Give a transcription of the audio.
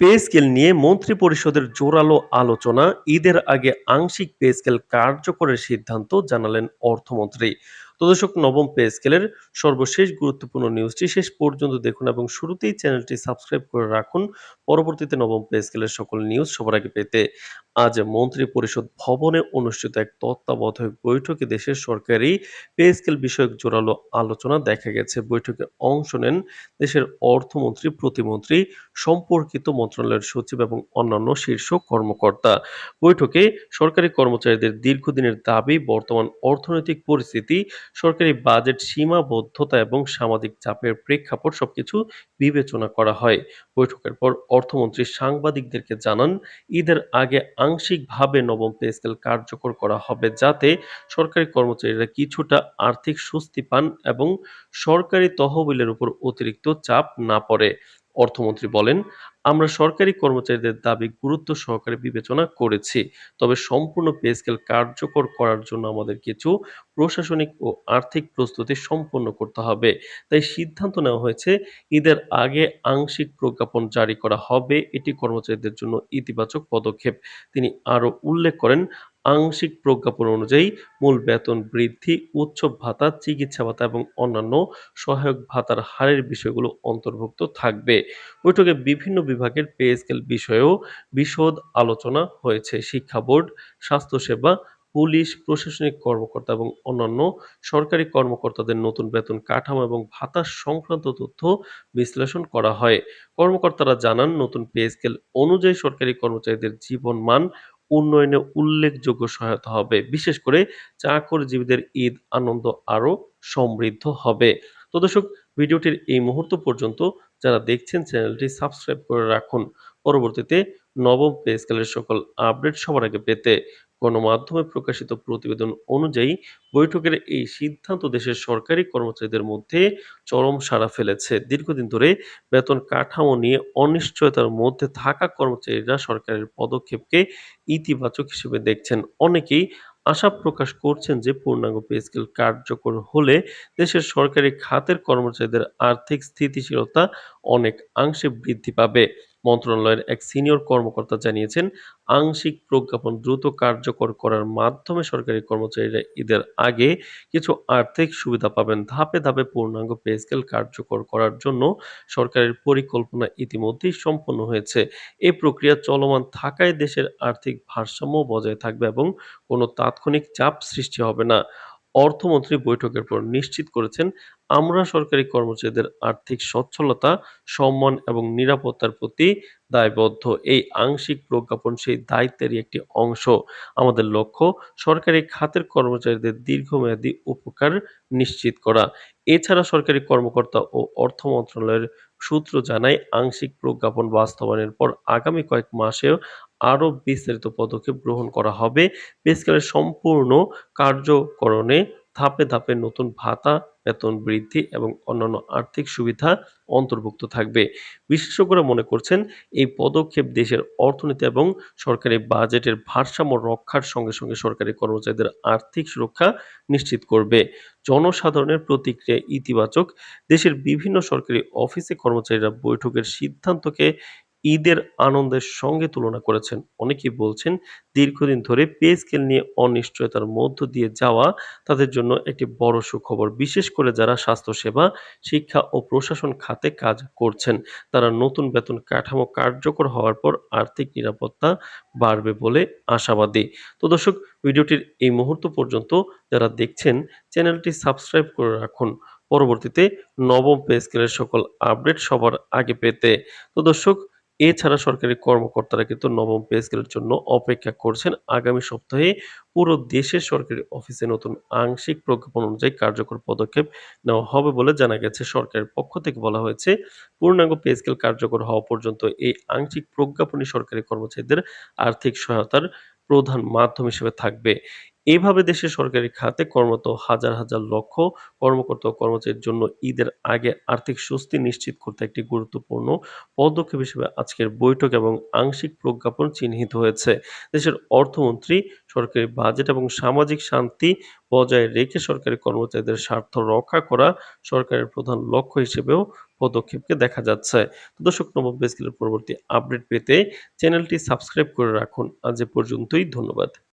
Pay scale নিয়ে মন্ত্রিপরিষদের জোরালো আলোচনা। ঈদের আগে আংশিক পে স্কেল কার্যকরের সিদ্ধান্ত জানালেন অর্থমন্ত্রী। তো দর্শক, নবম পে স্কেলের সর্বশেষ গুরুত্বপূর্ণ নিউজটি শেষ পর্যন্ত দেখুন এবং শুরুতেই চ্যানেলটি সাবস্ক্রাইব করে রাখুন পরবর্তীতে নবম পে স্কেলের সকল নিউজ সবার আগে পেতে। আজ মন্ত্রিপরিষদ ভবনে অনুষ্ঠিত এক তত্ত্বাবধায়ক বৈঠকে দেশের সরকারি পে স্কেল বিষয়ক জোরালো আলোচনা দেখা গেছে। বৈঠকে অংশ নেন দেশের অর্থমন্ত্রী, প্রতিমন্ত্রী, সম্পর্কিত মন্ত্রণালয়ের সচিব এবং অন্যান্য শীর্ষ কর্মকর্তা। বৈঠকে সরকারি কর্মচারীদের দীর্ঘদিনের দাবি, বর্তমান অর্থনৈতিক পরিস্থিতি, সরকারি বাজেট সীমাবদ্ধতা এবং সামাজিক চাপের প্রেক্ষাপট সবকিছু বিবেচনা করা হয়। বৈঠকের পর অর্থমন্ত্রী সাংবাদিকদেরকে জানান, ঈদের আগে আংশিকভাবে নবম পে স্কেল কার্যকর করা হবে যাতে সরকারি কর্মচারীরা কিছুটা আর্থিক স্বস্তি পান এবং সরকারি তহবিলের উপর অতিরিক্ত চাপ না পড়ে। অর্থমন্ত্রী বলেন, আমরা সরকারি কর্মচারীদের দাবি গুরুত্ব সহকারে বিবেচনা করেছি। তবে সম্পূর্ণ পে স্কেল কার্যকর করার জন্য আমাদের কিছু প্রশাসনিক ও আর্থিক প্রস্তুতি সম্পন্ন করতে হবে। তাই সিদ্ধান্ত নেওয়া হয়েছে ঈদের আগে আংশিক প্রজ্ঞাপন জারি করা হবে। এটি কর্মচারীদের জন্য ইতিবাচক পদক্ষেপ। তিনি আরো উল্লেখ করেন, আংশিক প্রজ্ঞাপন অনুযায়ী মূল বেতন বৃদ্ধি, উৎসব ভাতা, চিকিৎসা ভাতা এবং অন্যান্য সহায়ক ভাতার হারের বিষয়গুলো অন্তর্ভুক্ত থাকবে। বৈঠকে বিভিন্ন বিভাগের পে স্কেল বিষয়েও বিশদ আলোচনা হয়েছে। শিক্ষা বোর্ড, স্বাস্থ্যসেবা, পুলিশ, প্রশাসনিক কর্মকর্তা এবং অন্যান্য সরকারি কর্মকর্তাদের নতুন বেতন কাঠামো এবং ভাতা সংক্রান্ত তথ্য বিশ্লেষণ করা হয়। কর্মকর্তারা জানান, নতুন পে স্কেল অনুযায়ী সরকারি কর্মচারীদের জীবন মান উন্নয়নে উল্লেখযোগ্য সহায়তা হবে। বিশেষ করে চাকরিজীবীদের ঈদ আনন্দ আরো সমৃদ্ধ হবে। তো দর্শক, ভিডিওটির এই মুহূর্ত পর্যন্ত যারা দেখছেন চ্যানেলটি সাবস্ক্রাইব করে রাখুন পরবর্তীতে নবম পে স্কেলের সকল আপডেট সবার আগে পেতে। গণমাধ্যমে প্রকাশিত প্রতিবেদন অনুযায়ী বৈঠকের এই সিদ্ধান্ত দেশের সরকারি কর্মচারীদের মধ্যে চরম সাড়া ফেলেছে। দীর্ঘদিন ধরে বেতন কাঠামো নিয়ে অনিশ্চয়তার মধ্যে থাকা কর্মচারীরা সরকারের পদক্ষেপকে ইতিবাচক হিসেবে দেখছেন। অনেকেই আশা প্রকাশ করছেন যে পূর্ণাঙ্গ পে স্কেল কার্যকর হলে দেশের সরকারি খাতের কর্মচারীদের আর্থিক স্থিতিশীলতা অনেকাংশে বৃদ্ধি পাবে। মন্ত্রণালয়ের এক সিনিয়র কর্মকর্তা জানিয়েছেন, আংশিক প্রজ্ঞাপন দ্রুত কার্যকর করার মাধ্যমে সরকারি কর্মচারীরা ঈদের আগে কিছু আর্থিক সুবিধা পাবেন। ধাপে ধাপে পূর্ণাঙ্গ পে স্কেল কার্যকর করার জন্য সরকারের পরিকল্পনা ইতিমধ্যেই সম্পন্ন হয়েছে। এই প্রক্রিয়া চলমান থাকায় দেশের আর্থিক ভারসাম্য বজায় থাকবে এবং কোনো তাৎক্ষণিক চাপ সৃষ্টি হবে না। অর্থমন্ত্রী বৈঠকের পর নিশ্চিত করেছেন, আমরা সরকারি কর্মচারীদের আর্থিক সচ্ছলতা, সম্মান এবং নিরাপত্তার প্রতি দায়বদ্ধ। এই আংশিক প্রজ্ঞাপন সেই দায়িত্বেরই একটি অংশ। আমাদের লক্ষ্য সরকারি খাতের কর্মচারীদের দীর্ঘমেয়াদী উপকার নিশ্চিত করা। এছাড়া সরকারি কর্মকর্তা ও অর্থ মন্ত্রণালয়ের সূত্র জানায়, আংশিক প্রজ্ঞাপন বাস্তবায়নের পর আগামী কয়েক মাসেও আরো বিস্তারিত পদক্ষেপ গ্রহণ করা হবে। পে স্কেলের সম্পূর্ণ কার্যকরণে ধাপে ধাপে নতুন ভাতা, বেতন বৃদ্ধি এবং অন্যান্য আর্থিক সুবিধা অন্তর্ভুক্ত থাকবে। বিশেষজ্ঞরা মনে করছেন, এই পদক্ষেপ দেশের অর্থনীতি এবং সরকারি বাজেটের ভারসাম্য রক্ষার সঙ্গে সঙ্গে সরকারি কর্মচারীদের আর্থিক সুরক্ষা নিশ্চিত করবে। জনসাধারণের প্রতিক্রিয়া ইতিবাচক। দেশের বিভিন্ন সরকারি অফিসে কর্মচারীরা বৈঠকের সিদ্ধান্তকে ঈদের আনন্দের সঙ্গে তুলনা করেছেন। অনেকেই বলছেন, দীর্ঘদিন ধরে পে স্কেল নিয়ে অনিশ্চয়তার মধ্য দিয়ে যাওয়া তাদের জন্য একটি বড় সুখবর। বিশেষ করে যারা স্বাস্থ্যসেবা, শিক্ষা ও প্রশাসন খাতে কাজ করছেন। তারা নতুন বেতন কাঠামো কার্যকর হওয়ার পর আর্থিক নিরাপত্তা বাড়বে বলে আশাবাদী। তো দর্শক, ভিডিওটির এই মুহূর্ত পর্যন্ত যারা দেখছেন চ্যানেলটি সাবস্ক্রাইব করে রাখুন পরবর্তীতে নবম পে স্কেলের সকল আপডেট সবার আগে পেতে। তো দর্শক, এছাড়া সরকারি কর্মকর্তারা কিন্তু নবম পে স্কেলের জন্য অপেক্ষা করছেন। আগামী সপ্তাহে পুরো দেশের সরকারি অফিসে নতুন আংশিক প্রজ্ঞাপন অনুযায়ী কার্যকর পদক্ষেপ নেওয়া হবে বলে জানা গেছে। সরকারের পক্ষ থেকে বলা হয়েছে, পূর্ণাঙ্গ পে স্কেল কার্যকর হওয়া পর্যন্ত এই আংশিক প্রজ্ঞাপনই সরকারি কর্মচারীদের আর্থিক সহায়তার প্রধান মাধ্যম হিসেবে থাকবে। এভাবে দেশের সরকারি খাতে কর্মরত হাজার হাজার লক্ষ কর্মকর্তা ও কর্মচারীর জন্য ঈদের আগে আর্থিক স্বস্তি নিশ্চিত করতে একটি গুরুত্বপূর্ণ পদক্ষেপ হিসেবে আজকের বৈঠক এবং আংশিক প্রজ্ঞাপন চিহ্নিত হয়েছে। দেশের অর্থমন্ত্রী সরকারি বাজেট এবং সামাজিক শান্তি বজায় রেখে সরকারি কর্মচারীদের স্বার্থ রক্ষা করা সরকারের প্রধান লক্ষ্য হিসেবেও পদক্ষেপকে দেখা যাচ্ছে। তো দর্শক, নবম পে স্কেলের পরবর্তী আপডেট পেতে চ্যানেলটি সাবস্ক্রাইব করে রাখুন। আজ এ পর্যন্তই, ধন্যবাদ।